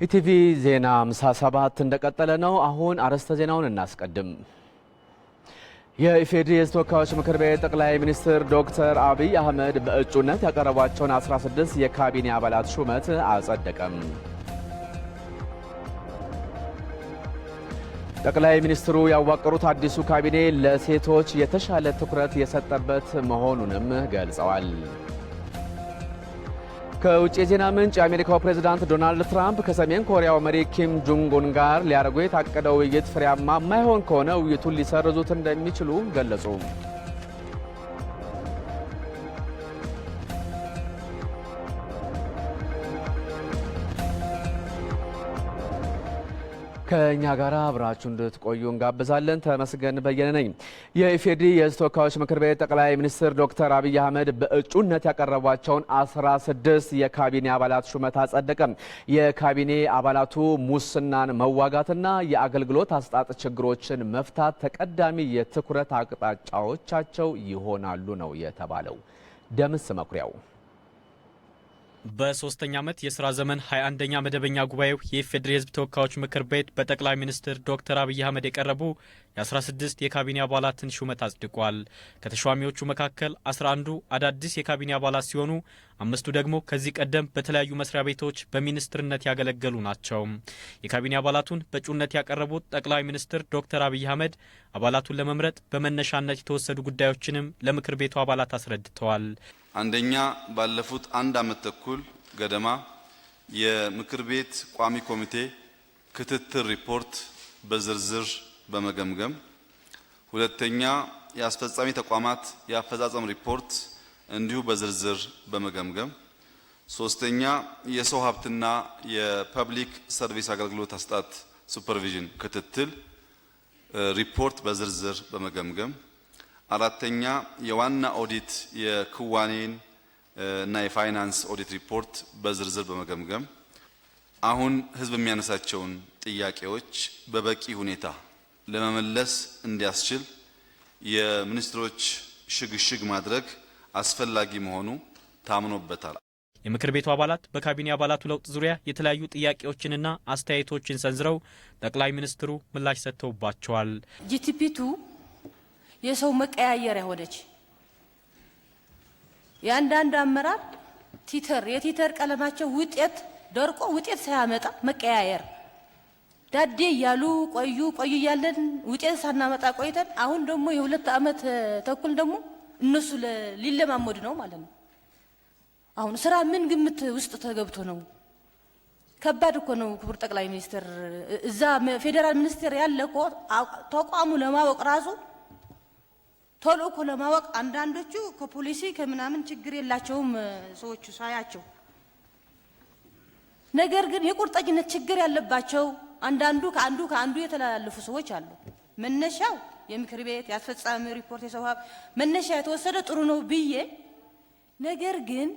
ኢቲቪ ዜና 57 እንደቀጠለ ነው። አሁን አርዕስተ ዜናውን እናስቀድም። የኢፌዴሪ ተወካዮች ምክር ቤት ጠቅላይ ሚኒስትር ዶክተር አብይ አህመድ በእጩነት ያቀረቧቸውን 16 የካቢኔ አባላት ሹመት አጸደቀም። ጠቅላይ ሚኒስትሩ ያዋቀሩት አዲሱ ካቢኔ ለሴቶች የተሻለ ትኩረት የሰጠበት መሆኑንም ገልጸዋል። ከውጭ የዜና ምንጭ የአሜሪካው ፕሬዝዳንት ዶናልድ ትራምፕ ከሰሜን ኮሪያው መሪ ኪም ጆንግ ኡን ጋር ሊያደርጉ የታቀደው ውይይት ፍሬያማ የማይሆን ከሆነ ውይይቱን ሊሰርዙት እንደሚችሉ ገለጹ። ከኛ ጋር አብራችሁ እንድትቆዩ እንጋብዛለን። ተመስገን በየነ ነኝ። የኢፌዴሪ ተወካዮች ምክር ቤት ጠቅላይ ሚኒስትር ዶክተር አብይ አህመድ በእጩነት ያቀረቧቸውን 16 የካቢኔ አባላት ሹመት አጸደቀ። የካቢኔ አባላቱ ሙስናን መዋጋትና የአገልግሎት አሰጣጥ ችግሮችን መፍታት ተቀዳሚ የትኩረት አቅጣጫዎቻቸው ይሆናሉ ነው የተባለው። ደምስ መኩሪያው በሶስተኛ ዓመት የሥራ ዘመን 21ኛ መደበኛ ጉባኤው የኢፌዴሪ ሕዝብ ተወካዮች ምክር ቤት በጠቅላይ ሚኒስትር ዶክተር አብይ አህመድ የቀረቡ የ16 የካቢኔ አባላትን ሹመት አጽድቋል። ከተሿሚዎቹ መካከል 11ዱ አዳዲስ የካቢኔ አባላት ሲሆኑ አምስቱ ደግሞ ከዚህ ቀደም በተለያዩ መስሪያ ቤቶች በሚኒስትርነት ያገለገሉ ናቸው። የካቢኔ አባላቱን በእጩነት ያቀረቡት ጠቅላይ ሚኒስትር ዶክተር አብይ አህመድ አባላቱን ለመምረጥ በመነሻነት የተወሰዱ ጉዳዮችንም ለምክር ቤቱ አባላት አስረድተዋል። አንደኛ፣ ባለፉት አንድ ዓመት ተኩል ገደማ የምክር ቤት ቋሚ ኮሚቴ ክትትል ሪፖርት በዝርዝር በመገምገም፣ ሁለተኛ፣ የአስፈጻሚ ተቋማት የአፈጻጸም ሪፖርት እንዲሁ በዝርዝር በመገምገም፣ ሶስተኛ፣ የሰው ሀብትና የፐብሊክ ሰርቪስ አገልግሎት አሰጣጥ ሱፐርቪዥን ክትትል ሪፖርት በዝርዝር በመገምገም፣ አራተኛ፣ የዋና ኦዲት የክዋኔን እና የፋይናንስ ኦዲት ሪፖርት በዝርዝር በመገምገም አሁን ሕዝብ የሚያነሳቸውን ጥያቄዎች በበቂ ሁኔታ ለመመለስ እንዲያስችል የሚኒስትሮች ሽግሽግ ማድረግ አስፈላጊ መሆኑ ታምኖበታል። የምክር ቤቱ አባላት በካቢኔ አባላቱ ለውጥ ዙሪያ የተለያዩ ጥያቄዎችንና አስተያየቶችን ሰንዝረው ጠቅላይ ሚኒስትሩ ምላሽ ሰጥተውባቸዋል። ጂቲፒቱ የሰው መቀያየሪያ ሆነች። የአንዳንድ አመራር የቲተር ቀለማቸው ውጤት ደርቆ ውጤት ሳያመጣ መቀያየር ዳዴ እያሉ ቆዩ እያለን ውጤት ሳናመጣ ቆይተን አሁን ደግሞ የ2 ዓመት ተኩል ደግሞ እነሱ ሊለማመዱ ነው ማለት ነው። አሁን ስራ ምን ግምት ውስጥ ተገብቶ ነው? ከባድ እኮ ነው። ክቡር ጠቅላይ ሚኒስትር እዛ ፌዴራል ሚኒስቴር ያለ እኮ ተቋሙ ለማወቅ ራሱ ቶሎ እኮ ለማወቅ አንዳንዶቹ ከፖሊሲ ከምናምን ችግር የላቸውም ሰዎቹ ሳያቸው። ነገር ግን የቁርጠኝነት ችግር ያለባቸው አንዳንዱ ከአንዱ የተላለፉ ሰዎች አሉ። መነሻው የምክር ቤት ያስፈጻሚ ሪፖርት የሰው ሀብት መነሻ የተወሰደ ጥሩ ነው ብዬ፣ ነገር ግን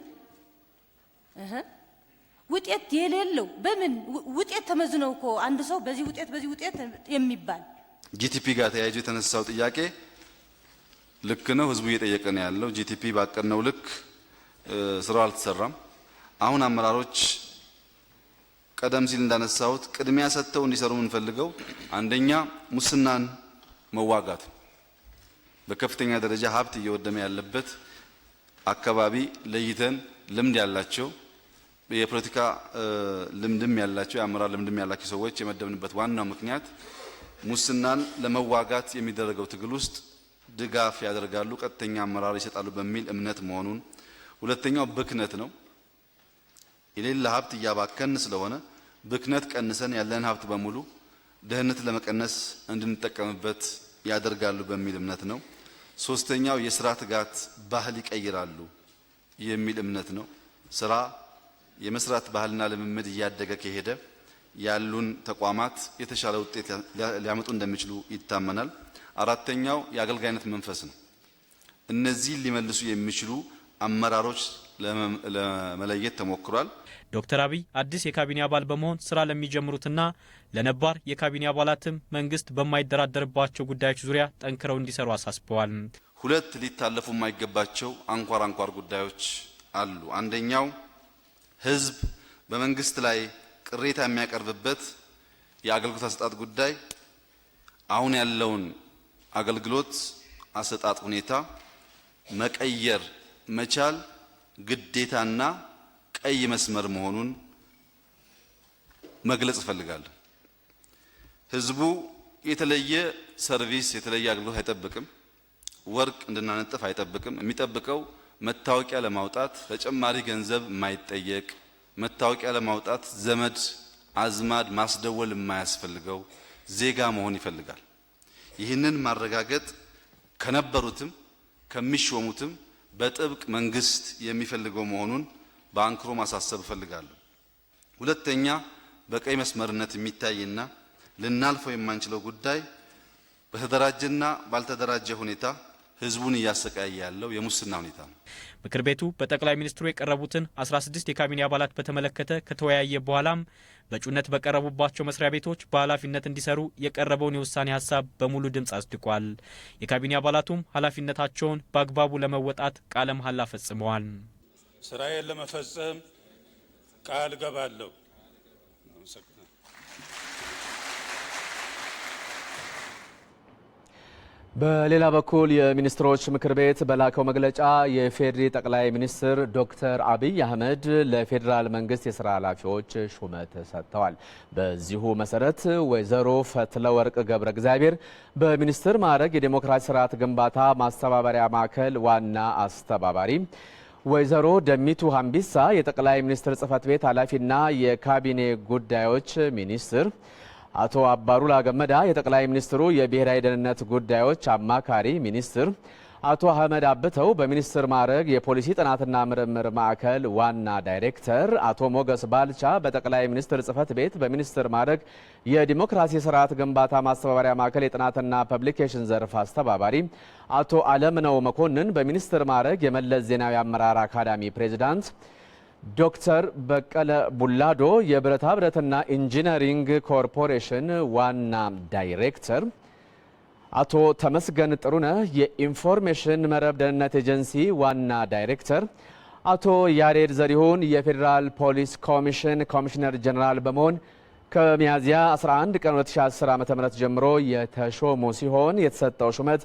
ውጤት የሌለው በምን ውጤት ተመዝነው እኮ አንድ ሰው በዚህ ውጤት የሚባል ጂቲፒ ጋር ተያይዞ የተነሳው ጥያቄ ልክ ነው። ህዝቡ እየጠየቀ ነው ያለው። ጂቲፒ ባቀድነው ልክ ስራው አልተሰራም። አሁን አመራሮች ቀደም ሲል እንዳነሳሁት ቅድሚያ ሰጥተው እንዲሰሩ የምንፈልገው አንደኛ ሙስናን መዋጋት፣ በከፍተኛ ደረጃ ሀብት እየወደመ ያለበት አካባቢ ለይተን ልምድ ያላቸው የፖለቲካ ልምድም ያላቸው የአመራር ልምድም ያላቸው ሰዎች የመደብንበት ዋናው ምክንያት ሙስናን ለመዋጋት የሚደረገው ትግል ውስጥ ድጋፍ ያደርጋሉ፣ ቀጥተኛ አመራር ይሰጣሉ በሚል እምነት መሆኑን፣ ሁለተኛው ብክነት ነው። የሌለ ሀብት እያባከን ስለሆነ ብክነት ቀንሰን ያለን ሀብት በሙሉ ድህነትን ለመቀነስ እንድንጠቀምበት ያደርጋሉ በሚል እምነት ነው። ሶስተኛው የስራ ትጋት ባህል ይቀይራሉ የሚል እምነት ነው። ስራ የመስራት ባህልና ልምምድ እያደገ ከሄደ ያሉን ተቋማት የተሻለ ውጤት ሊያመጡ እንደሚችሉ ይታመናል። አራተኛው የአገልጋይነት መንፈስ ነው። እነዚህ ሊመልሱ የሚችሉ አመራሮች ለመለየት ተሞክሯል። ዶክተር አብይ አዲስ የካቢኔ አባል በመሆን ስራ ለሚጀምሩትና ለነባር የካቢኔ አባላትም መንግስት በማይደራደርባቸው ጉዳዮች ዙሪያ ጠንክረው እንዲሰሩ አሳስበዋል። ሁለት ሊታለፉ የማይገባቸው አንኳር ጉዳዮች አሉ። አንደኛው ህዝብ በመንግስት ላይ ቅሬታ የሚያቀርብበት የአገልግሎት አሰጣጥ ጉዳይ አሁን ያለውን አገልግሎት አሰጣጥ ሁኔታ መቀየር መቻል ግዴታና ቀይ መስመር መሆኑን መግለጽ እፈልጋለሁ። ህዝቡ የተለየ ሰርቪስ የተለየ አገልግሎት አይጠብቅም። ወርቅ እንድናነጥፍ አይጠብቅም። የሚጠብቀው መታወቂያ ለማውጣት ተጨማሪ ገንዘብ የማይጠየቅ መታወቂያ ለማውጣት ዘመድ አዝማድ ማስደወል የማያስፈልገው ዜጋ መሆን ይፈልጋል። ይህንን ማረጋገጥ ከነበሩትም ከሚሾሙትም በጥብቅ መንግስት የሚፈልገው መሆኑን በአንክሮ ማሳሰብ እፈልጋለሁ። ሁለተኛ በቀይ መስመርነት የሚታይና ልናልፈው የማንችለው ጉዳይ በተደራጀና ባልተደራጀ ሁኔታ ህዝቡን እያሰቃየ ያለው የሙስና ሁኔታ ነው። ምክር ቤቱ በጠቅላይ ሚኒስትሩ የቀረቡትን 16 የካቢኔ አባላት በተመለከተ ከተወያየ በኋላም በእጩነት በቀረቡባቸው መስሪያ ቤቶች በኃላፊነት እንዲሰሩ የቀረበውን የውሳኔ ሀሳብ በሙሉ ድምፅ አጽድቋል። የካቢኔ አባላቱም ኃላፊነታቸውን በአግባቡ ለመወጣት ቃለ መሐላ ፈጽመዋል። ስራዬን ለመፈጸም ቃል እገባለሁ። በሌላ በኩል የሚኒስትሮች ምክር ቤት በላከው መግለጫ የፌዴሪ ጠቅላይ ሚኒስትር ዶክተር አብይ አህመድ ለፌዴራል መንግስት የስራ ኃላፊዎች ሹመት ሰጥተዋል። በዚሁ መሰረት ወይዘሮ ፈትለወርቅ ገብረ እግዚአብሔር በሚኒስትር ማዕረግ የዴሞክራሲ ስርዓት ግንባታ ማስተባበሪያ ማዕከል ዋና አስተባባሪ፣ ወይዘሮ ደሚቱ ሀምቢሳ የጠቅላይ ሚኒስትር ጽህፈት ቤት ኃላፊና የካቢኔ ጉዳዮች ሚኒስትር፣ አቶ አባዱላ ገመዳ የጠቅላይ ሚኒስትሩ የብሔራዊ ደህንነት ጉዳዮች አማካሪ ሚኒስትር፣ አቶ አህመድ አብተው በሚኒስትር ማዕረግ የፖሊሲ ጥናትና ምርምር ማዕከል ዋና ዳይሬክተር፣ አቶ ሞገስ ባልቻ በጠቅላይ ሚኒስትር ጽህፈት ቤት በሚኒስትር ማዕረግ የዲሞክራሲ ስርዓት ግንባታ ማስተባበሪያ ማዕከል የጥናትና ፐብሊኬሽን ዘርፍ አስተባባሪ፣ አቶ አለምነው መኮንን በሚኒስትር ማዕረግ የመለስ ዜናዊ አመራር አካዳሚ ፕሬዝዳንት፣ ዶክተር በቀለ ቡላዶ የብረታ ብረትና ኢንጂነሪንግ ኮርፖሬሽን ዋና ዳይሬክተር፣ አቶ ተመስገን ጥሩነህ የኢንፎርሜሽን መረብ ደህንነት ኤጀንሲ ዋና ዳይሬክተር፣ አቶ ያሬድ ዘሪሁን የፌዴራል ፖሊስ ኮሚሽን ኮሚሽነር ጀነራል በመሆን ከሚያዝያ 11 ቀን 2010 ዓ.ም ጀምሮ የተሾሙ ሲሆን የተሰጠው ሹመት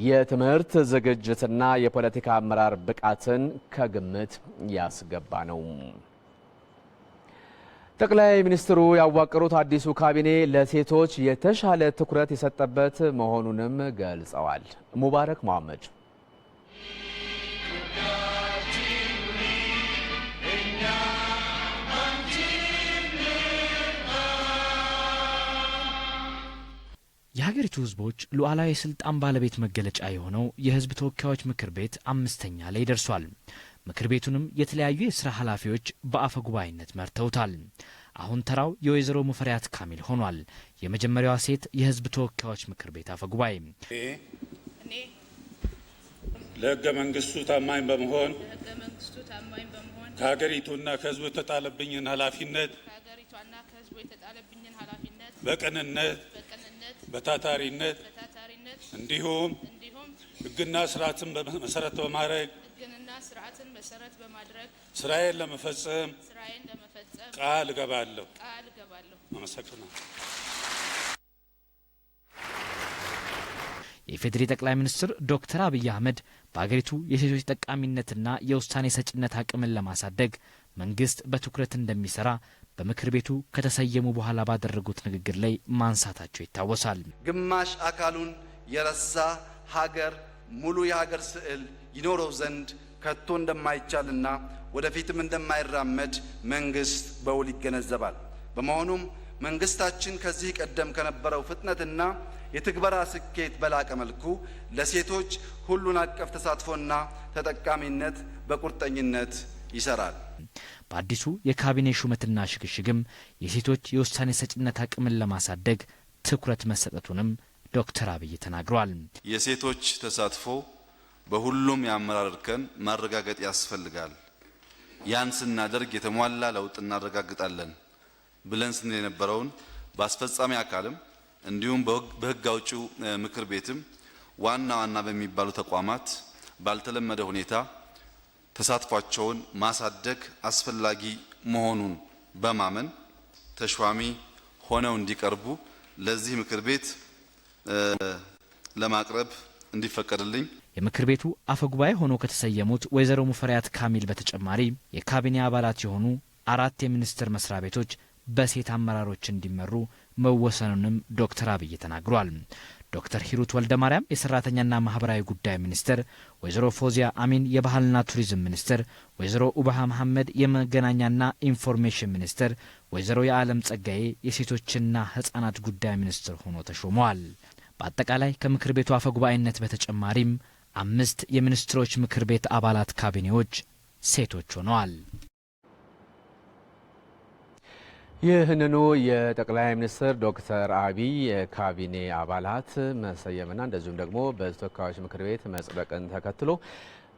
የትምህርት ዝግጅትና የፖለቲካ አመራር ብቃትን ከግምት ያስገባ ነው። ጠቅላይ ሚኒስትሩ ያዋቀሩት አዲሱ ካቢኔ ለሴቶች የተሻለ ትኩረት የሰጠበት መሆኑንም ገልጸዋል። ሙባረክ መሐመድ የሀገሪቱ ህዝቦች ሉዓላዊ ስልጣን ባለቤት መገለጫ የሆነው የህዝብ ተወካዮች ምክር ቤት 5ኛ ላይ ደርሷል። ምክር ቤቱንም የተለያዩ የስራ ኃላፊዎች በአፈ ጉባኤነት መርተውታል። አሁን ተራው የወይዘሮ ሙፈሪያት ካሚል ሆኗል። የመጀመሪያዋ ሴት የህዝብ ተወካዮች ምክር ቤት አፈ ጉባኤ እኔ ለህገ መንግስቱ ታማኝ በመሆን ከሀገሪቱና ከህዝቡ የተጣለብኝን ኃላፊነት በቅንነት በታታሪነት እንዲሁም ህግና ስርዓትን መሰረት በማድረግ ስራዬን ለመፈጸም ቃል እገባለሁ። አመሰግናለሁ። የፌዴሪ ጠቅላይ ሚኒስትር ዶክተር አብይ አህመድ በሀገሪቱ የሴቶች ጠቃሚነትና የውሳኔ ሰጭነት አቅምን ለማሳደግ መንግስት በትኩረት እንደሚሰራ በምክር ቤቱ ከተሰየሙ በኋላ ባደረጉት ንግግር ላይ ማንሳታቸው ይታወሳል። ግማሽ አካሉን የረሳ ሀገር ሙሉ የሀገር ስዕል ይኖረው ዘንድ ከቶ እንደማይቻልና ወደፊትም እንደማይራመድ መንግስት በውል ይገነዘባል። በመሆኑም መንግስታችን ከዚህ ቀደም ከነበረው ፍጥነትና የትግበራ ስኬት በላቀ መልኩ ለሴቶች ሁሉን አቀፍ ተሳትፎና ተጠቃሚነት በቁርጠኝነት ይሰራል። በአዲሱ የካቢኔ ሹመትና ሽግሽግም የሴቶች የውሳኔ ሰጭነት አቅምን ለማሳደግ ትኩረት መሰጠቱንም ዶክተር አብይ ተናግረዋል። የሴቶች ተሳትፎ በሁሉም የአመራር እርከን ማረጋገጥ ያስፈልጋል። ያን ስናደርግ የተሟላ ለውጥ እናረጋግጣለን ብለን ስንል የነበረውን በአስፈጻሚ አካልም እንዲሁም በህግ አውጪው ምክር ቤትም ዋና ዋና በሚባሉ ተቋማት ባልተለመደ ሁኔታ ተሳትፏቸውን ማሳደግ አስፈላጊ መሆኑን በማመን ተሿሚ ሆነው እንዲቀርቡ ለዚህ ምክር ቤት ለማቅረብ እንዲፈቀድልኝ የምክር ቤቱ አፈጉባኤ ሆነው ከተሰየሙት ወይዘሮ ሙፈሪያት ካሚል በተጨማሪ የካቢኔ አባላት የሆኑ 4 የሚኒስቴር መስሪያ ቤቶች በሴት አመራሮች እንዲመሩ መወሰኑንም ዶክተር አብይ ተናግሯል። ዶክተር ሂሩት ወልደማርያም የሰራተኛና ማህበራዊ ጉዳይ ሚኒስትር፣ ወይዘሮ ፎዚያ አሚን የባህልና ቱሪዝም ሚኒስትር፣ ወይዘሮ ኡባሃ መሐመድ የመገናኛና ኢንፎርሜሽን ሚኒስትር፣ ወይዘሮ የዓለም ጸጋዬ የሴቶችና ህጻናት ጉዳይ ሚኒስትር ሆኖ ተሾመዋል። በአጠቃላይ ከምክር ቤቱ አፈጉባኤነት በተጨማሪም 5 የሚኒስትሮች ምክር ቤት አባላት ካቢኔዎች ሴቶች ሆነዋል። ይህንኑ የጠቅላይ ሚኒስትር ዶክተር አብይ የካቢኔ አባላት መሰየምና እንደዚሁም ደግሞ በተወካዮች ምክር ቤት መጽደቅን ተከትሎ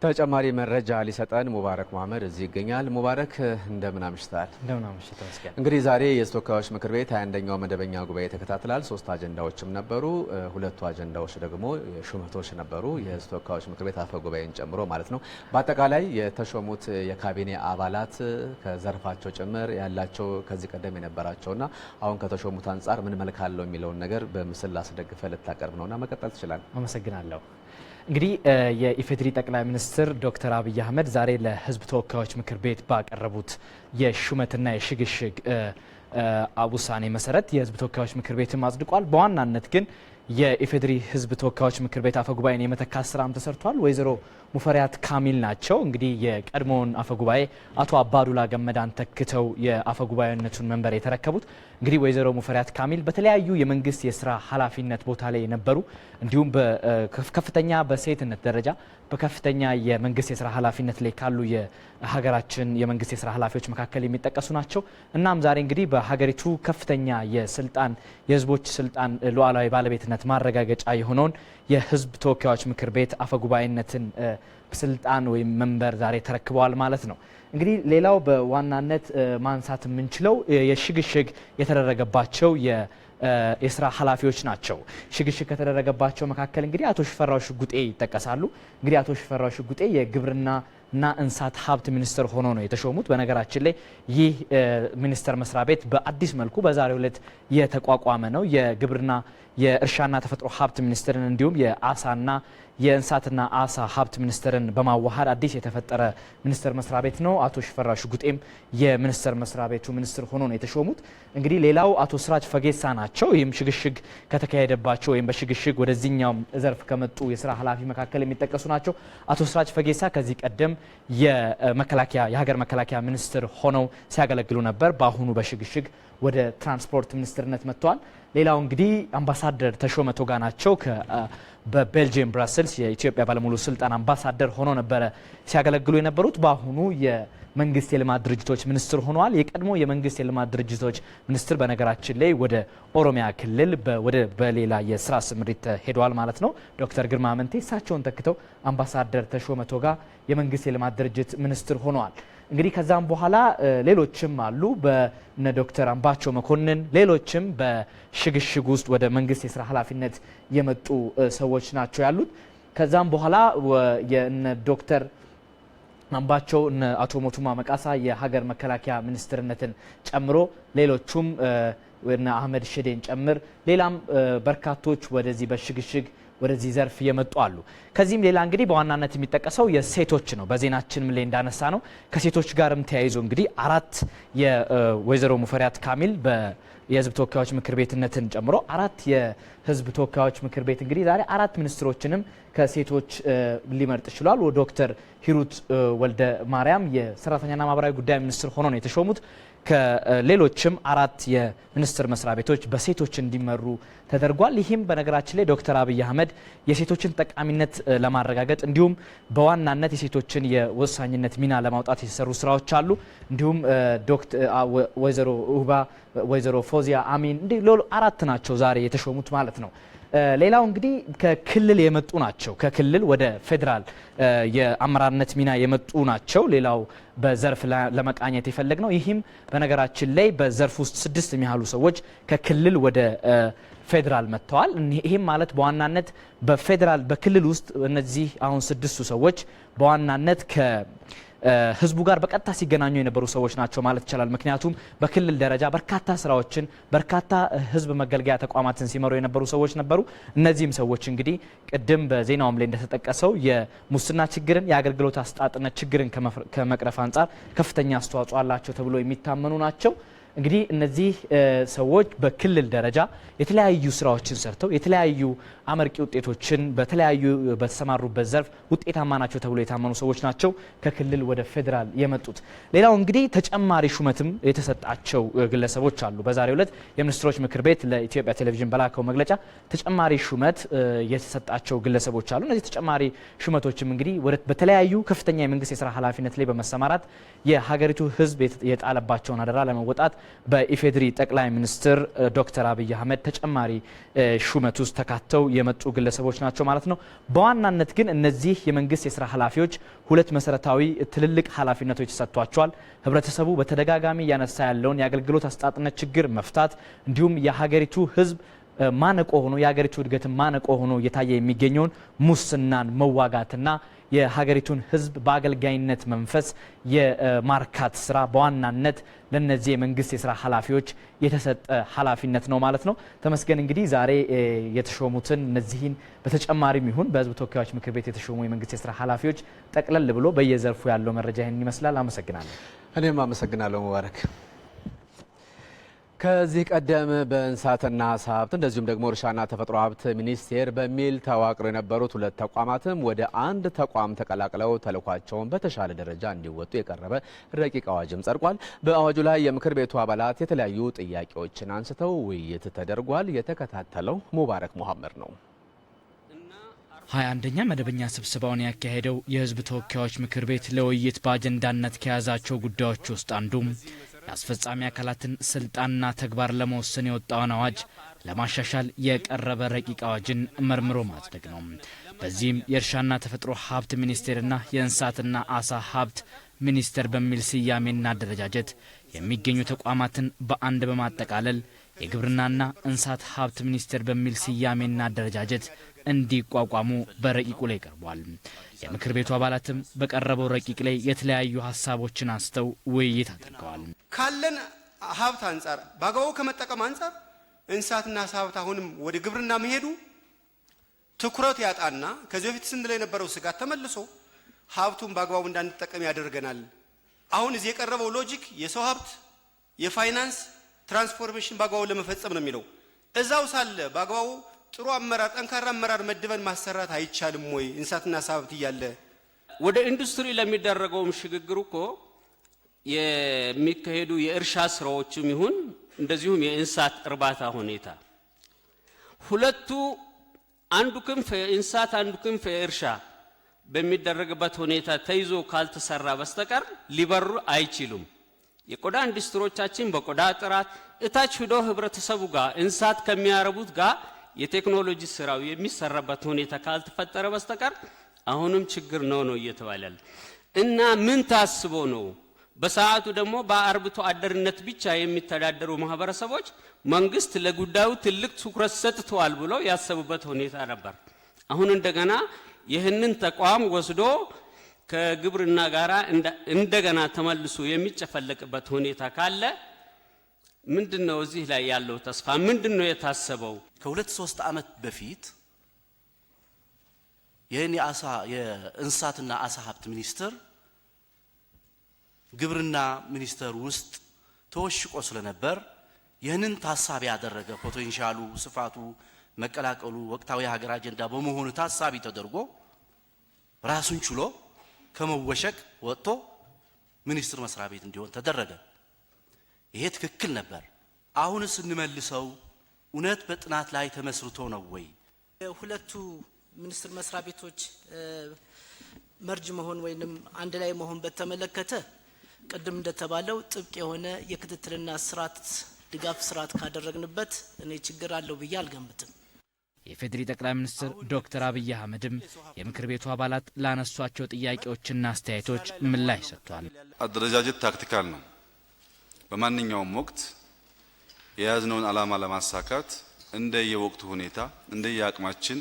ተጨማሪ መረጃ ሊሰጠን ሙባረክ መሐመድ እዚህ ይገኛል። ሙባረክ እንደምን አምሽታል? እንደምን አምሽታል። እንግዲህ ዛሬ የተወካዮች ምክር ቤት 21ኛው መደበኛ ጉባኤ ተከታትላል። 3 አጀንዳዎችም ነበሩ። 2ቱ አጀንዳዎች ደግሞ ሹመቶች ነበሩ፣ የተወካዮች ምክር ቤት አፈ ጉባኤን ጨምሮ ማለት ነው። በአጠቃላይ የተሾሙት የካቢኔ አባላት ከዘርፋቸው ጭምር ያላቸው ከዚህ ቀደም የነበራቸውና አሁን ከተሾሙት አንጻር ምን መልክ አለው የሚለውን ነገር በምስል ላስደግፈ ልታቀርብ ነውና መቀጠል ትችላለህ። አመሰግናለሁ። እንግዲህ የኢፌዴሪ ጠቅላይ ሚኒስትር ዶክተር አብይ አህመድ ዛሬ ለሕዝብ ተወካዮች ምክር ቤት ባቀረቡት የሹመትና የሽግሽግ ውሳኔ መሰረት የሕዝብ ተወካዮች ምክር ቤትም አጽድቋል። በዋናነት ግን የኢፌዴሪ ሕዝብ ተወካዮች ምክር ቤት አፈጉባኤን የመተካት ስራም ተሰርቷል። ወይዘሮ ሙፈሪያት ካሚል ናቸው። እንግዲህ የቀድሞውን አፈጉባኤ አቶ አባዱላ ገመዳን ተክተው የአፈጉባኤነቱን መንበር የተረከቡት እንግዲህ ወይዘሮ ሙፈሪያት ካሚል በተለያዩ የመንግስት የስራ ኃላፊነት ቦታ ላይ የነበሩ እንዲሁም በከፍተኛ በሴትነት ደረጃ በከፍተኛ የመንግስት የስራ ኃላፊነት ላይ ካሉ የሀገራችን የመንግስት የስራ ኃላፊዎች መካከል የሚጠቀሱ ናቸው። እናም ዛሬ እንግዲህ በሀገሪቱ ከፍተኛ የስልጣን የህዝቦች ስልጣን ሉዓላዊ ባለቤትነት ማረጋገጫ የሆነውን የህዝብ ተወካዮች ምክር ቤት አፈጉባኤነትን ስልጣን ወይም መንበር ዛሬ ተረክበዋል ማለት ነው። እንግዲህ ሌላው በዋናነት ማንሳት የምንችለው የሽግሽግ የተደረገባቸው የስራ ኃላፊዎች ናቸው። ሽግሽግ ከተደረገባቸው መካከል እንግዲህ አቶ ሽፈራው ሽጉጤ ይጠቀሳሉ። እንግዲህ አቶ ሽፈራው ሽጉጤ የግብርናና እንስሳት ሀብት ሚኒስትር ሆኖ ነው የተሾሙት። በነገራችን ላይ ይህ ሚኒስቴር መስሪያ ቤት በአዲስ መልኩ በዛሬው ዕለት የተቋቋመ ነው። የግብርና የእርሻና ተፈጥሮ ሀብት ሚኒስትርን እንዲሁም የአሳና የእንስሳትና አሳ ሀብት ሚኒስትርን በማዋሃድ አዲስ የተፈጠረ ሚኒስቴር መስሪያ ቤት ነው። አቶ ሽፈራው ሽጉጤም የሚኒስቴር መስሪያ ቤቱ ሚኒስትር ሆኖ ነው የተሾሙት። እንግዲህ ሌላው አቶ ስራጅ ፈጌሳ ናቸው። ይህም ሽግሽግ ከተካሄደባቸው ወይም በሽግሽግ ወደዚህኛው ዘርፍ ከመጡ የስራ ኃላፊ መካከል የሚጠቀሱ ናቸው። አቶ ስራጅ ፈጌሳ ከዚህ ቀደም የሀገር መከላከያ ሚኒስትር ሆነው ሲያገለግሉ ነበር። በአሁኑ በሽግሽግ ወደ ትራንስፖርት ሚኒስትርነት መጥተዋል። ሌላው እንግዲህ አምባሳደር ተሾመ ቶጋ ናቸው። በቤልጅየም ብራስልስ የኢትዮጵያ ባለሙሉ ስልጣን አምባሳደር ሆኖ ነበረ ሲያገለግሉ የነበሩት። በአሁኑ የመንግስት የልማት ድርጅቶች ሚኒስትር ሆነዋል። የቀድሞ የመንግስት የልማት ድርጅቶች ሚኒስትር በነገራችን ላይ ወደ ኦሮሚያ ክልል በሌላ የስራ ስምሪት ሄደዋል ማለት ነው። ዶክተር ግርማ አመንቴ እሳቸውን ተክተው አምባሳደር ተሾመ ቶጋ የመንግስት የልማት ድርጅት ሚኒስትር ሆነዋል። እንግዲህ ከዛም በኋላ ሌሎችም አሉ በነ ዶክተር አምባቸው መኮንን ሌሎችም በሽግሽግ ውስጥ ወደ መንግስት የስራ ኃላፊነት የመጡ ሰዎች ናቸው ያሉት። ከዛም በኋላ የነ ዶክተር አምባቸው እነ አቶ ሞቱማ መቃሳ የሀገር መከላከያ ሚኒስትርነትን ጨምሮ ሌሎቹም እነ አህመድ ሸዴን ጨምር ሌላም በርካቶች ወደዚህ በሽግሽግ ወደዚህ ዘርፍ የመጡ አሉ። ከዚህም ሌላ እንግዲህ በዋናነት የሚጠቀሰው የሴቶች ነው። በዜናችንም ላይ እንዳነሳ ነው ከሴቶች ጋርም ተያይዞ እንግዲህ 4 የወይዘሮ ሙፈሪያት ካሚል የህዝብ ተወካዮች ምክር ቤትነትን ጨምሮ 4 የህዝብ ተወካዮች ምክር ቤት እንግዲህ ዛሬ 4 ሚኒስትሮችንም ከሴቶች ሊመርጥ ችሏል። ዶክተር ሂሩት ወልደ ማርያም የሰራተኛና ማህበራዊ ጉዳይ ሚኒስትር ሆኖ ነው የተሾሙት። ከሌሎችም 4 የሚኒስቴር መስሪያ ቤቶች በሴቶች እንዲመሩ ተደርጓል። ይህም በነገራችን ላይ ዶክተር አብይ አህመድ የሴቶችን ጠቃሚነት ለማረጋገጥ እንዲሁም በዋናነት የሴቶችን የወሳኝነት ሚና ለማውጣት የተሰሩ ስራዎች አሉ። እንዲሁም ወይዘሮ ኡባ፣ ወይዘሮ ፎዚያ አሚን እንዲህ 4 ናቸው ዛሬ የተሾሙት ማለት ነው። ሌላው እንግዲህ ከክልል የመጡ ናቸው። ከክልል ወደ ፌዴራል የአመራርነት ሚና የመጡ ናቸው። ሌላው በዘርፍ ለመቃኘት የፈለግ ነው። ይህም በነገራችን ላይ በዘርፍ ውስጥ 6 የሚያህሉ ሰዎች ከክልል ወደ ፌዴራል መጥተዋል። ይህም ማለት በዋናነት በፌዴራል በክልል ውስጥ እነዚህ አሁን 6ቱ ሰዎች በዋናነት ህዝቡ ጋር በቀጥታ ሲገናኙ የነበሩ ሰዎች ናቸው ማለት ይቻላል። ምክንያቱም በክልል ደረጃ በርካታ ስራዎችን በርካታ ህዝብ መገልገያ ተቋማትን ሲመሩ የነበሩ ሰዎች ነበሩ። እነዚህም ሰዎች እንግዲህ ቅድም በዜናውም ላይ እንደተጠቀሰው የሙስና ችግርን የአገልግሎት አሰጣጥነት ችግርን ከመቅረፍ አንጻር ከፍተኛ አስተዋጽኦ አላቸው ተብሎ የሚታመኑ ናቸው። እንግዲህ እነዚህ ሰዎች በክልል ደረጃ የተለያዩ ስራዎችን ሰርተው የተለያዩ አመርቂ ውጤቶችን በተለያዩ በተሰማሩበት ዘርፍ ውጤታማ ናቸው ተብሎ የታመኑ ሰዎች ናቸው ከክልል ወደ ፌዴራል የመጡት። ሌላው እንግዲህ ተጨማሪ ሹመትም የተሰጣቸው ግለሰቦች አሉ። በዛሬው ዕለት የሚኒስትሮች ምክር ቤት ለኢትዮጵያ ቴሌቪዥን በላከው መግለጫ ተጨማሪ ሹመት የተሰጣቸው ግለሰቦች አሉ። እነዚህ ተጨማሪ ሹመቶችም እንግዲህ በተለያዩ ከፍተኛ የመንግስት የስራ ኃላፊነት ላይ በመሰማራት የሀገሪቱ ህዝብ የጣለባቸውን አደራ ለመወጣት በኢፌድሪ ጠቅላይ ሚኒስትር ዶክተር አብይ አህመድ ተጨማሪ ሹመት ውስጥ ተካተው የመጡ ግለሰቦች ናቸው ማለት ነው። በዋናነት ግን እነዚህ የመንግስት የስራ ኃላፊዎች ሁለት መሰረታዊ ትልልቅ ኃላፊነቶች ተሰጥቷቸዋል። ህብረተሰቡ በተደጋጋሚ ያነሳ ያለውን የአገልግሎት አሰጣጥነት ችግር መፍታት እንዲሁም የሀገሪቱ ህዝብ ማነቆ ሆኖ የሀገሪቱ እድገት ማነቆ ሆኖ እየታየ የሚገኘውን ሙስናን መዋጋትና የሀገሪቱን ህዝብ በአገልጋይነት መንፈስ የማርካት ስራ በዋናነት ለነዚህ የመንግስት የስራ ኃላፊዎች የተሰጠ ኃላፊነት ነው ማለት ነው። ተመስገን እንግዲህ ዛሬ የተሾሙትን እነዚህን በተጨማሪም ይሁን በህዝብ ተወካዮች ምክር ቤት የተሾሙ የመንግስት የስራ ኃላፊዎች ጠቅለል ብሎ በየዘርፉ ያለው መረጃ ይህን ይመስላል። አመሰግናለሁ። እኔም አመሰግናለሁ ሙባረክ። ከዚህ ቀደም በእንስሳትና ዓሳ ሀብት እንደዚሁም ደግሞ እርሻና ተፈጥሮ ሀብት ሚኒስቴር በሚል ተዋቅረው የነበሩት ሁለት ተቋማትም ወደ አንድ ተቋም ተቀላቅለው ተልዕኳቸውን በተሻለ ደረጃ እንዲወጡ የቀረበ ረቂቅ አዋጅም ጸድቋል። በአዋጁ ላይ የምክር ቤቱ አባላት የተለያዩ ጥያቄዎችን አንስተው ውይይት ተደርጓል። የተከታተለው ሙባረክ መሐመድ ነው። 21ኛ መደበኛ ስብሰባውን ያካሄደው የህዝብ ተወካዮች ምክር ቤት ለውይይት በአጀንዳነት ከያዛቸው ጉዳዮች ውስጥ አንዱ የአስፈጻሚ አካላትን ስልጣንና ተግባር ለመወሰን የወጣውን አዋጅ ለማሻሻል የቀረበ ረቂቅ አዋጅን መርምሮ ማጽደቅ ነው። በዚህም የእርሻና ተፈጥሮ ሀብት ሚኒስቴርና የእንስሳትና ዓሳ ሀብት ሚኒስቴር በሚል ስያሜና አደረጃጀት የሚገኙ ተቋማትን በአንድ በማጠቃለል የግብርናና እንስሳት ሀብት ሚኒስቴር በሚል ስያሜና አደረጃጀት እንዲቋቋሙ በረቂቁ ላይ ቀርቧል። የምክር ቤቱ አባላትም በቀረበው ረቂቅ ላይ የተለያዩ ሀሳቦችን አንስተው ውይይት አድርገዋል። ካለን ሀብት አንጻር በአግባቡ ከመጠቀም አንጻር እንስሳትና ዓሳ ሀብት አሁንም ወደ ግብርና መሄዱ ትኩረት ያጣና ከዚህ በፊት ስንል የነበረው ስጋት ተመልሶ ሀብቱን በአግባቡ እንዳንጠቀም ያደርገናል። አሁን እዚህ የቀረበው ሎጂክ የሰው ሀብት፣ የፋይናንስ ትራንስፎርሜሽን በአግባቡ ለመፈጸም ነው የሚለው። እዛው ሳለ በአግባቡ ጥሩ አመራር ጠንካራ አመራር መድበን ማሰራት አይቻልም ወይ? እንስሳትና ዓሳ ሀብት እያለ ወደ ኢንዱስትሪ ለሚደረገውም ሽግግር እኮ የሚካሄዱ የእርሻ ስራዎችም ይሁን እንደዚሁም የእንስሳት እርባታ ሁኔታ ሁለቱ አንዱ ክንፍ የእንስሳት አንዱ ክንፍ የእርሻ በሚደረግበት ሁኔታ ተይዞ ካልተሰራ በስተቀር ሊበሩ አይችሉም። የቆዳ ኢንዱስትሪዎቻችን በቆዳ ጥራት እታች ሄዶ ህብረተሰቡ ጋር እንስሳት ከሚያረቡት ጋር የቴክኖሎጂ ስራው የሚሰራበት ሁኔታ ካልተፈጠረ በስተቀር አሁንም ችግር ነው እየተባለ እና ምን ታስቦ ነው? በሰዓቱ ደግሞ በአርብቶ አደርነት ብቻ የሚተዳደሩ ማህበረሰቦች መንግስት ለጉዳዩ ትልቅ ትኩረት ሰጥቷል ብሎ ያሰቡበት ሁኔታ ነበር። አሁን እንደገና ይህንን ተቋም ወስዶ ከግብርና ጋራ እንደገና ተመልሶ የሚጨፈለቅበት ሁኔታ ካለ ምንድነው እዚህ ላይ ያለው ተስፋ? ምንድነው የታሰበው? ከ2-3 ዓመት በፊት የእንስሳትና ዓሳ ሀብት ሚኒስቴር ግብርና ሚኒስቴር ውስጥ ተወሽቆ ስለነበር ይህንን ታሳቢ ያደረገ ፖቴንሻሉ፣ ስፋቱ፣ መቀላቀሉ ወቅታዊ ሀገር አጀንዳ በመሆኑ ታሳቢ ተደርጎ ራሱን ችሎ ከመወሸቅ ወጥቶ ሚኒስቴር መስሪያ ቤት እንዲሆን ተደረገ። ይሄ ትክክል ነበር። አሁንስ እንመልሰው እውነት በጥናት ላይ ተመስርቶ ነው ወይ? ሁለቱ ሚኒስቴር መስሪያ ቤቶች መርጅ መሆን ወይንም አንድ ላይ መሆን በተመለከተ ቅድም እንደተባለው ጥብቅ የሆነ የክትትልና ስርዓት ድጋፍ ስርዓት ካደረግንበት እኔ ችግር አለው ብዬ አልገምትም። የፌዴሪ ጠቅላይ ሚኒስትር ዶክተር አብይ አህመድም የምክር ቤቱ አባላት ላነሷቸው ጥያቄዎችና አስተያየቶች ምላሽ ሰጥቷል። አደረጃጀት ታክቲካል ነው። በማንኛውም ወቅት የያዝነውን ዓላማ ለማሳካት እንደየወቅቱ ሁኔታ እንደየአቅማችን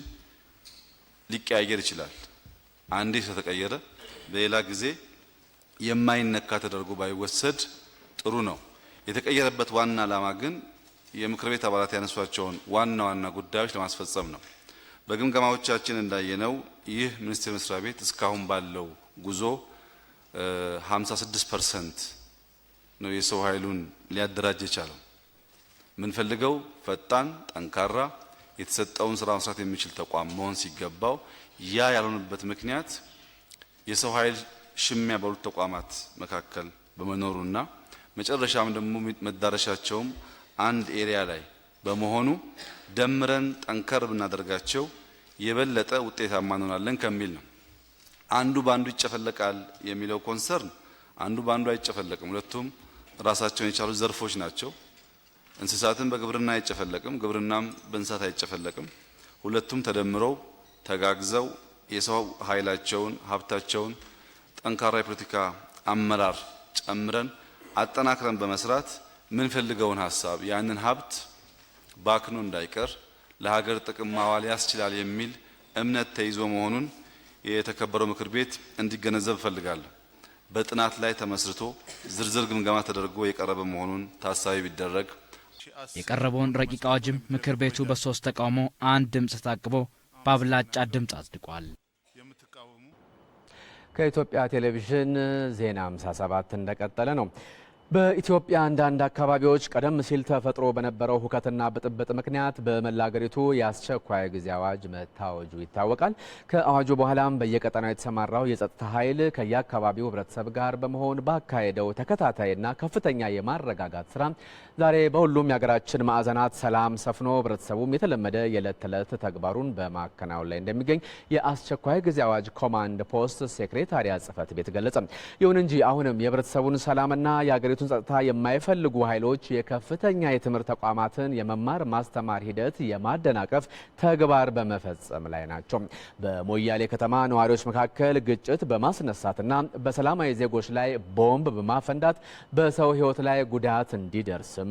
ሊቀያየር ይችላል። አንዴ ስለተቀየረ በሌላ ጊዜ የማይነካ ተደርጎ ባይወሰድ ጥሩ ነው። የተቀየረበት ዋና ዓላማ ግን የምክር ቤት አባላት ያነሷቸውን ዋና ዋና ጉዳዮች ለማስፈጸም ነው። በግምገማዎቻችን እንዳየነው ይህ ሚኒስቴር መስሪያ ቤት እስካሁን ባለው ጉዞ 56% ነው የሰው ኃይሉን ሊያደራጅ የቻለው። ምንፈልገው ፈጣን፣ ጠንካራ የተሰጠውን ስራ መስራት የሚችል ተቋም መሆን ሲገባው ያ ያልሆነበት ምክንያት የሰው ኃይል ሽሚያ በሁለት ተቋማት መካከል በመኖሩና መጨረሻም ደግሞ መዳረሻቸውም አንድ ኤሪያ ላይ በመሆኑ ደምረን ጠንከር ብናደርጋቸው የበለጠ ውጤታማ እንሆናለን ከሚል ነው። አንዱ ባንዱ ይጨፈለቃል የሚለው ኮንሰርን አንዱ ባንዱ አይጨፈለቅም። ሁለቱም ራሳቸውን የቻሉ ዘርፎች ናቸው። እንስሳትን በግብርና አይጨፈለቅም፣ ግብርናም በእንስሳት አይጨፈለቅም። ሁለቱም ተደምረው ተጋግዘው የሰው ኃይላቸውን ሀብታቸውን ጠንካራ የፖለቲካ አመራር ጨምረን አጠናክረን በመስራት ምን ፈልገውን ሀሳብ ያንን ሀብት ባክኖ እንዳይቀር ለሀገር ጥቅም ማዋል ያስችላል የሚል እምነት ተይዞ መሆኑን የተከበረው ምክር ቤት እንዲገነዘብ እፈልጋለሁ። በጥናት ላይ ተመስርቶ ዝርዝር ግምገማ ተደርጎ የቀረበ መሆኑን ታሳቢ ቢደረግ። የቀረበውን ረቂቅ አዋጅም ምክር ቤቱ በ3 ተቃውሞ 1 ድምፅ ታቅቦ በአብላጫ ድምፅ አጽድቋል። ከኢትዮጵያ ቴሌቪዥን ዜና 57 እንደቀጠለ ነው። በኢትዮጵያ አንዳንድ አካባቢዎች ቀደም ሲል ተፈጥሮ በነበረው ሁከትና ብጥብጥ ምክንያት በመላ አገሪቱ የአስቸኳይ ጊዜ አዋጅ መታወጁ ይታወቃል። ከአዋጁ በኋላም በየቀጠናው የተሰማራው የጸጥታ ኃይል ከየአካባቢው ሕብረተሰብ ጋር በመሆን ባካሄደው ተከታታይና ከፍተኛ የማረጋጋት ስራ ዛሬ በሁሉም የሀገራችን ማዕዘናት ሰላም ሰፍኖ ሕብረተሰቡም የተለመደ የዕለት ተዕለት ተግባሩን በማከናወን ላይ እንደሚገኝ የአስቸኳይ ጊዜ አዋጅ ኮማንድ ፖስት ሴክሬታሪያት ጽሕፈት ቤት ገለጸ። ይሁን እንጂ አሁንም የሕብረተሰቡን ሰላምና የሀገሪቱን ጸጥታ የማይፈልጉ ኃይሎች የከፍተኛ የትምህርት ተቋማትን የመማር ማስተማር ሂደት የማደናቀፍ ተግባር በመፈጸም ላይ ናቸው። በሞያሌ ከተማ ነዋሪዎች መካከል ግጭት በማስነሳትና በሰላማዊ ዜጎች ላይ ቦምብ በማፈንዳት በሰው ሕይወት ላይ ጉዳት እንዲደርስም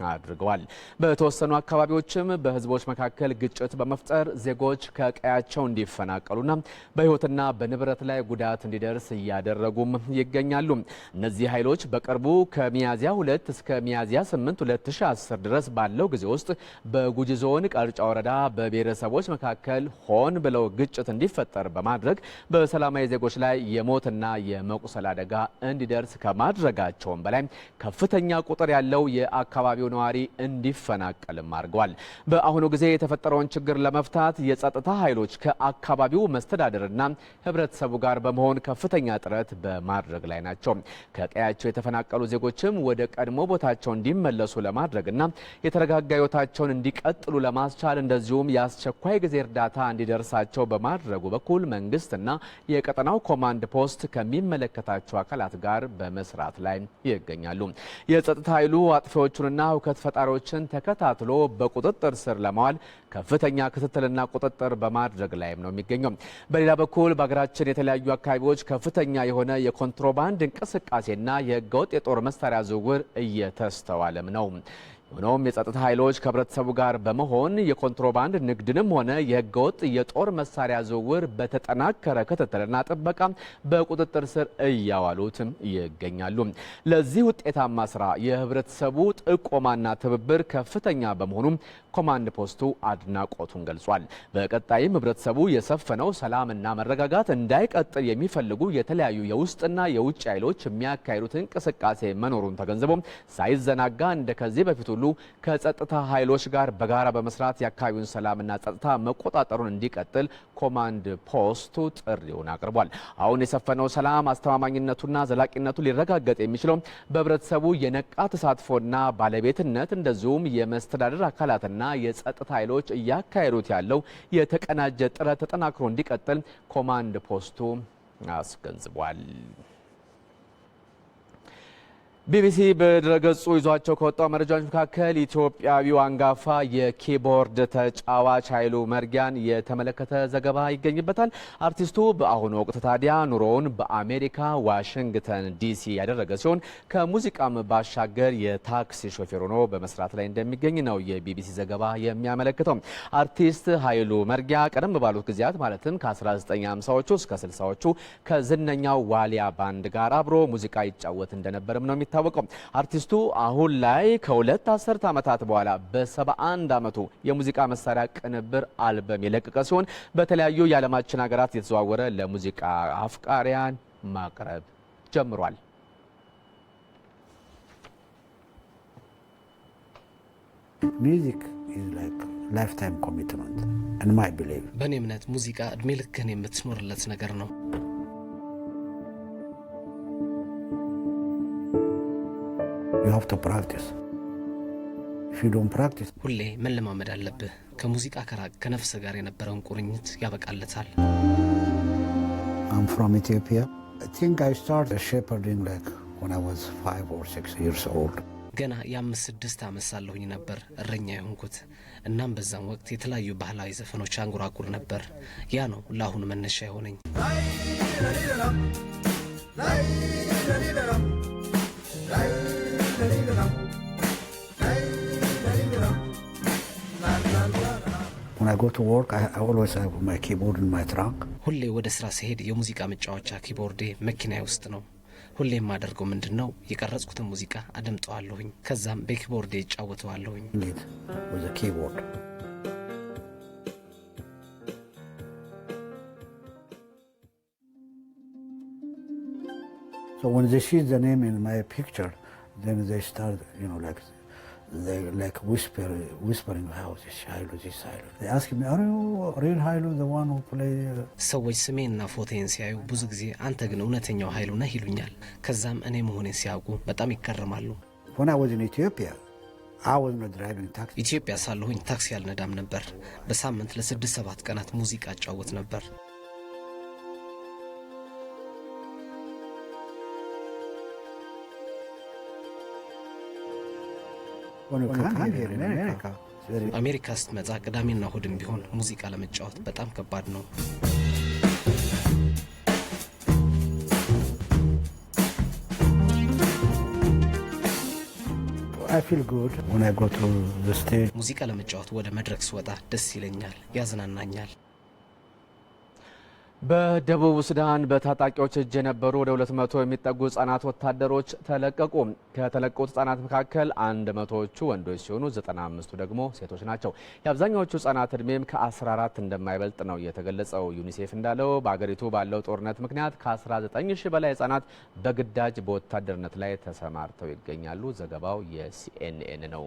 አድርገዋል። በተወሰኑ አካባቢዎችም በህዝቦች መካከል ግጭት በመፍጠር ዜጎች ከቀያቸው እንዲፈናቀሉና በሕይወትና በንብረት ላይ ጉዳት እንዲደርስ እያደረጉም ይገኛሉ። እነዚህ ኃይሎች በቅርቡ ከሚያዚያ 2 እስከ ሚያዚያ 8 2010 ድረስ ባለው ጊዜ ውስጥ በጉጂ ዞን ቀርጫ ወረዳ በብሔረሰቦች መካከል ሆን ብለው ግጭት እንዲፈጠር በማድረግ በሰላማዊ ዜጎች ላይ የሞትና የመቁሰል አደጋ እንዲደርስ ከማድረጋቸውም በላይ ከፍተኛ ቁጥር ያለው የአካባቢው ነዋሪ እንዲፈናቀልም አድርገዋል። በአሁኑ ጊዜ የተፈጠረውን ችግር ለመፍታት የጸጥታ ኃይሎች ከአካባቢው መስተዳድርና ህብረተሰቡ ጋር በመሆን ከፍተኛ ጥረት በማድረግ ላይ ናቸው። ከቀያቸው የተፈናቀሉ ዜጎችም ወደ ቀድሞ ቦታቸው እንዲመለሱ ለማድረግና የተረጋጋ ህይወታቸውን እንዲቀጥሉ ለማስቻል እንደዚሁም የአስቸኳይ ጊዜ እርዳታ እንዲደርሳቸው በማድረጉ በኩል መንግስትና የቀጠናው ኮማንድ ፖስት ከሚመለከታቸው አካላት ጋር በመስራት ላይ ይገኛሉ። የጸጥታ ኃይሉ አጥፊዎቹንና ሁከት ፈጣሪዎችን ተከታትሎ በቁጥጥር ስር ለማዋል ከፍተኛ ክትትልና ቁጥጥር በማድረግ ላይም ነው የሚገኘው። በሌላ በኩል በሀገራችን የተለያዩ አካባቢዎች ከፍተኛ የሆነ የኮንትሮባንድ እንቅስቃሴና የህገወጥ የጦር መሳሪያ ዝውውር እየተስተዋለም ነው። ሆኖም የጸጥታ ኃይሎች ከህብረተሰቡ ጋር በመሆን የኮንትሮባንድ ንግድንም ሆነ የህገወጥ የጦር መሳሪያ ዝውውር በተጠናከረ ክትትልና ጥበቃ በቁጥጥር ስር እያዋሉት ይገኛሉ። ለዚህ ውጤታማ ስራ የህብረተሰቡ ጥቆማና ትብብር ከፍተኛ በመሆኑ ኮማንድ ፖስቱ አድናቆቱን ገልጿል። በቀጣይም ህብረተሰቡ የሰፈነው ሰላምና መረጋጋት እንዳይቀጥል የሚፈልጉ የተለያዩ የውስጥና የውጭ ኃይሎች የሚያካሂዱት እንቅስቃሴ መኖሩን ተገንዝቦ ሳይዘናጋ እንደከዚህ በፊት ሁሉ ከጸጥታ ኃይሎች ጋር በጋራ በመስራት የአካባቢውን ሰላምና ጸጥታ መቆጣጠሩን እንዲቀጥል ኮማንድ ፖስቱ ጥሪውን አቅርቧል። አሁን የሰፈነው ሰላም አስተማማኝነቱና ዘላቂነቱ ሊረጋገጥ የሚችለው በህብረተሰቡ የነቃ ተሳትፎና ባለቤትነት እንደዚሁም የመስተዳድር አካላትና የጸጥታ ኃይሎች እያካሄዱት ያለው የተቀናጀ ጥረት ተጠናክሮ እንዲቀጥል ኮማንድ ፖስቱ አስገንዝቧል። ቢቢሲ በድረገጹ ይዟቸው ከወጣው መረጃዎች መካከል ኢትዮጵያዊው አንጋፋ የኪቦርድ ተጫዋች ኃይሉ መርጊያን የተመለከተ ዘገባ ይገኝበታል። አርቲስቱ በአሁኑ ወቅት ታዲያ ኑሮውን በአሜሪካ ዋሽንግተን ዲሲ ያደረገ ሲሆን ከሙዚቃም ባሻገር የታክሲ ሾፌር ሆኖ በመስራት ላይ እንደሚገኝ ነው የቢቢሲ ዘገባ የሚያመለክተው። አርቲስት ኃይሉ መርጊያ ቀደም ባሉት ጊዜያት ማለትም ከ1950ዎቹ እስከ 60ዎቹ ከዝነኛው ዋሊያ ባንድ ጋር አብሮ ሙዚቃ ይጫወት እንደነበርም ነው ታወቀው። አርቲስቱ አሁን ላይ ከሁለት አስርት ዓመታት በኋላ በ71 ዓመቱ የሙዚቃ መሳሪያ ቅንብር አልበም የለቀቀ ሲሆን በተለያዩ የዓለማችን ሀገራት የተዘዋወረ ለሙዚቃ አፍቃሪያን ማቅረብ ጀምሯል። Music is like lifetime commitment and my belief. በእኔ እምነት ሙዚቃ እድሜ ልክህን የምትኖርለት ነገር ነው። You have to practice. If you don't practice, ሁሌ መለማመድ አለብህ። ከሙዚቃ ከራቅ ከነፍስ ጋር የነበረውን ቁርኝት ያበቃለታል። I'm from Ethiopia. I think I started shepherding like when I was 5 or 6 years old. ገና የ5-6 ዓመት ሳለሁኝ ነበር እረኛ የሆንኩት። እናም በዛም ወቅት የተለያዩ ባህላዊ ዘፈኖች አንጎራጉር ነበር። ያ ነው ለአሁኑ መነሻ የሆነኝ። When I go to work, I always have my keyboard in my trunk. ሁሌ ወደ ስራ ሲሄድ የሙዚቃ መጫወቻ ኪቦርዴ መኪናዬ ውስጥ ነው። ሁሌ የማደርገው ምንድነው የቀረጽኩትን ሙዚቃ አደምጠዋለሁኝ። ከዛም በኪቦርዴ እጫወተዋለሁኝ። With a keyboard. So when they see the name in my picture, then they start, they like whispering, how this Hailu, this Hailu. They ask me, are you real Hailu, the one who played? ሰዎች ስሜንና ፎቶዬን ሲያዩ ብዙ ጊዜ አንተ ግን እውነተኛው ኃይሉ ነህ ይሉኛል። ከዛም እኔ መሆኔን ሲያውቁ በጣም ይከረማሉ። When I was in Ethiopia, I was not driving taxi. ኢትዮጵያ ሳለሁኝ ታክሲ አልነዳም ነበር። በሳምንት ለ6-7 ቀናት ሙዚቃ እጫወት ነበር። አሜሪካ ስትመጣ ቅዳሜና እሁድም ቢሆን ሙዚቃ ለመጫወት በጣም ከባድ ነው። I feel good when I go to the stage. ሙዚቃ ለመጫወት ወደ መድረክ ስወጣ ደስ ይለኛል፣ ያዝናናኛል። በደቡብ ሱዳን በታጣቂዎች እጅ የነበሩ ወደ 200 የሚጠጉ ህጻናት ወታደሮች ተለቀቁ። ከተለቀቁት ህጻናት መካከል 100ዎቹ ወንዶች ሲሆኑ 95ቱ ደግሞ ሴቶች ናቸው። የአብዛኛዎቹ ህጻናት እድሜም ከ14 እንደማይበልጥ ነው የተገለጸው። ዩኒሴፍ እንዳለው በአገሪቱ ባለው ጦርነት ምክንያት ከ19000 በላይ ህጻናት በግዳጅ በወታደርነት ላይ ተሰማርተው ይገኛሉ። ዘገባው የሲኤንኤን ነው።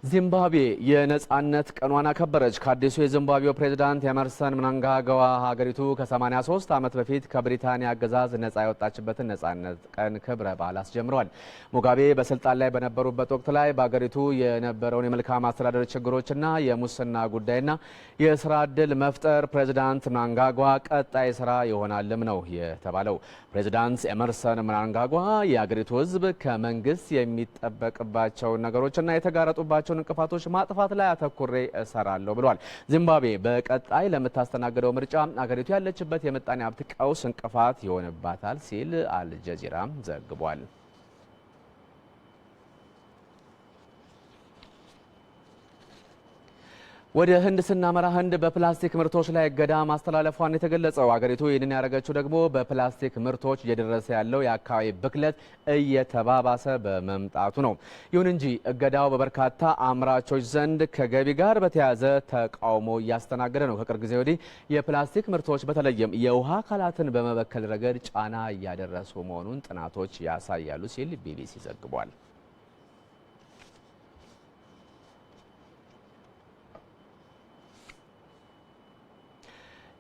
ዚምባብዌ የነጻነት ቀኗን አከበረች። ከአዲሱ የዚምባብዌው ፕሬዝዳንት ኤመርሰን ምናንጋግዋ ሀገሪቱ ከ83 ዓመት በፊት ከብሪታንያ አገዛዝ ነጻ የወጣችበትን ነጻነት ቀን ክብረ በዓል አስጀምረዋል። ሙጋቤ በስልጣን ላይ በነበሩበት ወቅት ላይ በሀገሪቱ የነበረውን የመልካም አስተዳደር ችግሮችና የሙስና ጉዳይና የስራ ዕድል መፍጠር ፕሬዝዳንት ምናንጋግዋ ቀጣይ ስራ ይሆናልም ነው የተባለው። ፕሬዝዳንት ኤመርሰን ምናንጋግዋ የሀገሪቱ ሕዝብ ከመንግስት የሚጠበቅባቸውን ነገሮችና የተጋረጡባቸው እንቅፋቶች ማጥፋት ላይ አተኩሬ እሰራለሁ ብሏል። ዚምባብዌ በቀጣይ ለምታስተናግደው ምርጫ አገሪቱ ያለችበት የምጣኔ ሀብት ቀውስ እንቅፋት ይሆንባታል ሲል አልጀዚራ ዘግቧል። ወደ ህንድ ስናመራ ህንድ በፕላስቲክ ምርቶች ላይ እገዳ ማስተላለፏን የተገለጸው አገሪቱ ይህንን ያደረገችው ደግሞ በፕላስቲክ ምርቶች እየደረሰ ያለው የአካባቢ ብክለት እየተባባሰ በመምጣቱ ነው። ይሁን እንጂ እገዳው በበርካታ አምራቾች ዘንድ ከገቢ ጋር በተያያዘ ተቃውሞ እያስተናገደ ነው። ከቅርብ ጊዜ ወዲህ የፕላስቲክ ምርቶች በተለይም የውሃ አካላትን በመበከል ረገድ ጫና እያደረሱ መሆኑን ጥናቶች ያሳያሉ ሲል ቢቢሲ ዘግቧል።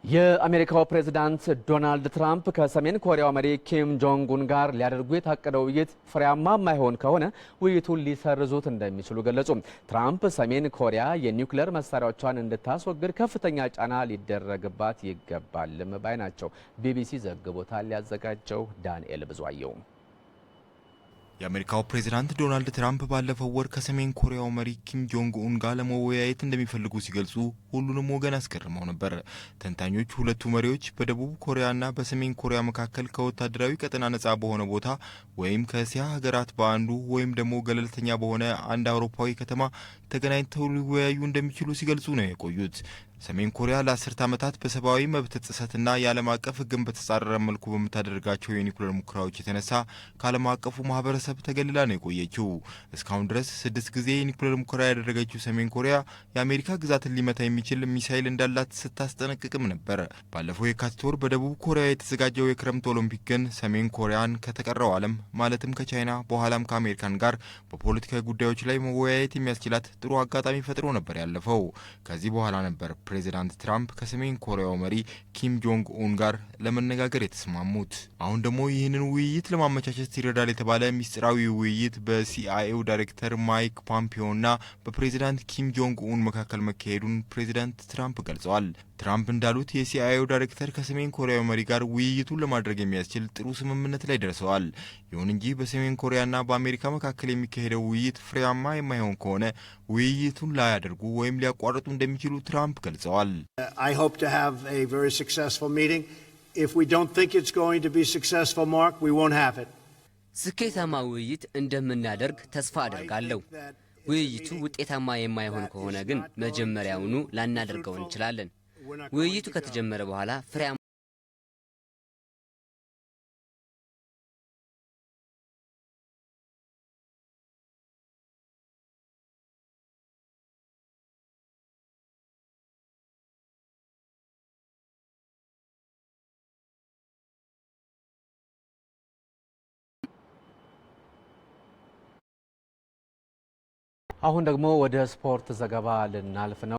የአሜሪካው ፕሬዝዳንት ዶናልድ ትራምፕ ከሰሜን ኮሪያው መሪ ኪም ጆንግ ኡን ጋር ሊያደርጉ የታቀደው ውይይት ፍሬያማ የማይሆን ከሆነ ውይይቱን ሊሰርዙት እንደሚችሉ ገለጹ። ትራምፕ ሰሜን ኮሪያ የኒውክሌር መሳሪያዎቿን እንድታስወግድ ከፍተኛ ጫና ሊደረግባት ይገባልም ባይ ናቸው። ቢቢሲ ዘግቦታል። ያዘጋጀው ዳንኤል ብዙአየው። የአሜሪካው ፕሬዝዳንት ዶናልድ ትራምፕ ባለፈው ወር ከሰሜን ኮሪያው መሪ ኪም ጆንግ ኡን ጋር ለመወያየት እንደሚፈልጉ ሲገልጹ ሁሉንም ወገን አስገርመው ነበር። ተንታኞች ሁለቱ መሪዎች በደቡብ ኮሪያና በሰሜን ኮሪያ መካከል ከወታደራዊ ቀጠና ነጻ በሆነ ቦታ ወይም ከእስያ ሀገራት በአንዱ ወይም ደግሞ ገለልተኛ በሆነ አንድ አውሮፓዊ ከተማ ተገናኝተው ሊወያዩ እንደሚችሉ ሲገልጹ ነው የቆዩት። ሰሜን ኮሪያ ለ10 ዓመታት በሰብአዊ መብት ጥሰትና የዓለም አቀፍ ሕግን በተጻረረ መልኩ በምታደርጋቸው የኒውክሌር ሙከራዎች የተነሳ ከዓለም አቀፉ ማህበረሰብ ተገልላ ነው የቆየችው። እስካሁን ድረስ 6 ጊዜ የኒውክሌር ሙከራ ያደረገችው ሰሜን ኮሪያ የአሜሪካ ግዛትን ሊመታ የሚችል ሚሳይል እንዳላት ስታስጠነቅቅም ነበር። ባለፈው የካቲት ወር በደቡብ ኮሪያ የተዘጋጀው የክረምት ኦሎምፒክ ግን ሰሜን ኮሪያን ከተቀረው ዓለም ማለትም ከቻይና በኋላም ከአሜሪካን ጋር በፖለቲካዊ ጉዳዮች ላይ መወያየት የሚያስችላት ጥሩ አጋጣሚ ፈጥሮ ነበር ያለፈው። ከዚህ በኋላ ነበር ፕሬዚዳንት ትራምፕ ከሰሜን ኮሪያው መሪ ኪም ጆንግ ኡን ጋር ለመነጋገር የተስማሙት። አሁን ደግሞ ይህንን ውይይት ለማመቻቸት ይረዳል የተባለ ሚስጥራዊ ውይይት በሲአይኤው ዳይሬክተር ማይክ ፖምፒዮና በፕሬዚዳንት ኪም ጆንግ ኡን መካከል መካሄዱን ፕሬዚዳንት ትራምፕ ገልጸዋል። ትራምፕ እንዳሉት የሲአይኤው ዳይሬክተር ከሰሜን ኮሪያው መሪ ጋር ውይይቱን ለማድረግ የሚያስችል ጥሩ ስምምነት ላይ ደርሰዋል። ይሁን እንጂ በሰሜን ኮሪያና በአሜሪካ መካከል የሚካሄደው ውይይት ፍሬያማ የማይሆን ከሆነ ውይይቱን ላያደርጉ ወይም ሊያቋርጡ እንደሚችሉ ትራምፕ ገልጸዋል። I hope to have a very successful meeting. If we don't think it's going to be successful, Mark, we won't have it. ስኬታማ ውይይት እንደምናደርግ ተስፋ አደርጋለሁ። ውይይቱ ውጤታማ የማይሆን ከሆነ ግን መጀመሪያውኑ ላናደርገው እንችላለን። ውይይቱ ከተጀመረ በኋላ ፍሬያማ አሁን ደግሞ ወደ ስፖርት ዘገባ ልናልፍ ነው።